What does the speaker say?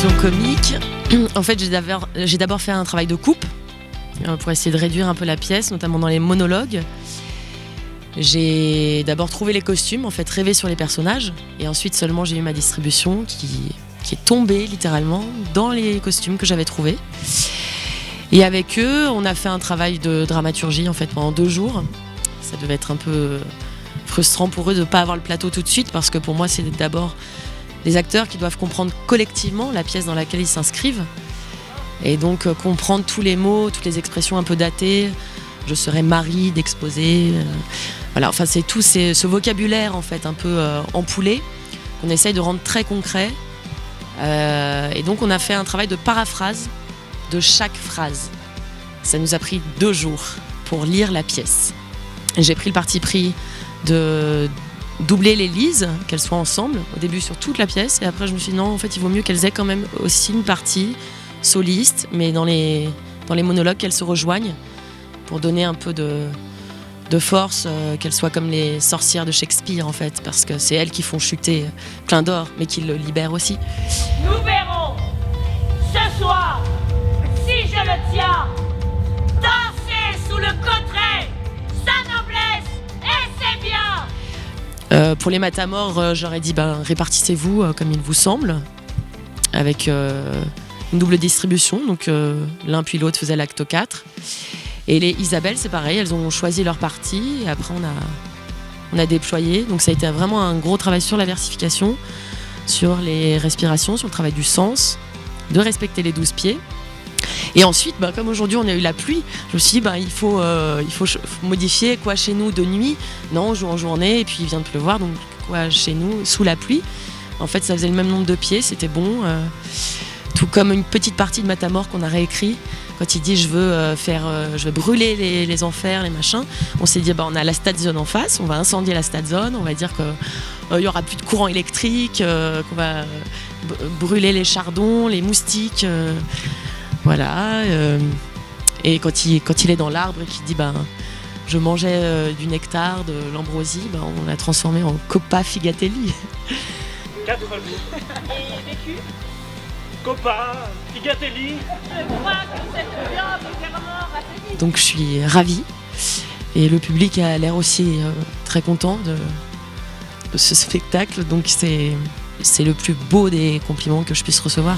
comédien comique. En fait, j'ai d'abord fait un travail de coupe pour essayer de réduire un peu la pièce, notamment dans les monologues. J'ai d'abord trouvé les costumes, en fait, rêvé sur les personnages, et ensuite seulement j'ai eu ma distribution qui est tombée littéralement dans les costumes que j'avais trouvés. Et avec eux, on a fait un travail de dramaturgie en fait pendant 2 jours. Ça devait être un peu frustrant pour eux de ne pas avoir le plateau tout de suite, parce que pour moi, c'est d'abord les acteurs qui doivent comprendre collectivement la pièce dans laquelle ils s'inscrivent. Et donc comprendre tous les mots, toutes les expressions un peu datées. Je serais Marie d'exposer. Voilà, enfin c'est tout ce vocabulaire en fait un peu empoulé qu'on essaye de rendre très concret. Et donc on a fait un travail de paraphrase de chaque phrase. Ça nous a pris 2 jours pour lire la pièce. J'ai pris le parti pris de doubler les lises, qu'elles soient ensemble, au début sur toute la pièce, et après je me suis dit non, en fait il vaut mieux qu'elles aient quand même aussi une partie soliste, mais dans les monologues qu'elles se rejoignent, pour donner un peu de force, qu'elles soient comme les sorcières de Shakespeare en fait, parce que c'est elles qui font chuter plein d'or, mais qui le libèrent aussi. Nous verrons ce soir, si je le tiens, danser sous le cotteret, sa noblesse et ses biens. Pour les matamores, j'aurais dit répartissez-vous comme il vous semble, avec une double distribution, donc l'un puis l'autre faisait l'acte 4. Et les Isabelle, c'est pareil, elles ont choisi leur partie, et après on a déployé. Donc ça a été vraiment un gros travail sur la versification, sur les respirations, sur le travail du sens, de respecter les 12 pieds. Et ensuite, comme aujourd'hui on a eu la pluie, je me suis dit il faut modifier quoi chez nous de nuit. Non, on joue en journée et puis il vient de pleuvoir, donc quoi chez nous sous la pluie. En fait, ça faisait le même nombre de pieds, c'était bon. Tout comme une petite partie de Matamor qu'on a réécrit. Quand il dit je veux brûler les enfers, les machins, on s'est dit on a la Stade Zone en face, on va incendier la Stade Zone, on va dire qu'il y aura plus de courant électrique, qu'on va brûler les chardons, les moustiques, voilà. Et quand il est dans l'arbre et qu'il dit je mangeais du nectar, de l'ambroisie, on l'a transformé en Coppa Figatelli. 4 jours. Et vécu. Coppa, Figatelli. Je crois que cette viande est vraiment assez. Donc je suis ravie. Et le public a l'air aussi très content de ce spectacle. Donc c'est le plus beau des compliments que je puisse recevoir.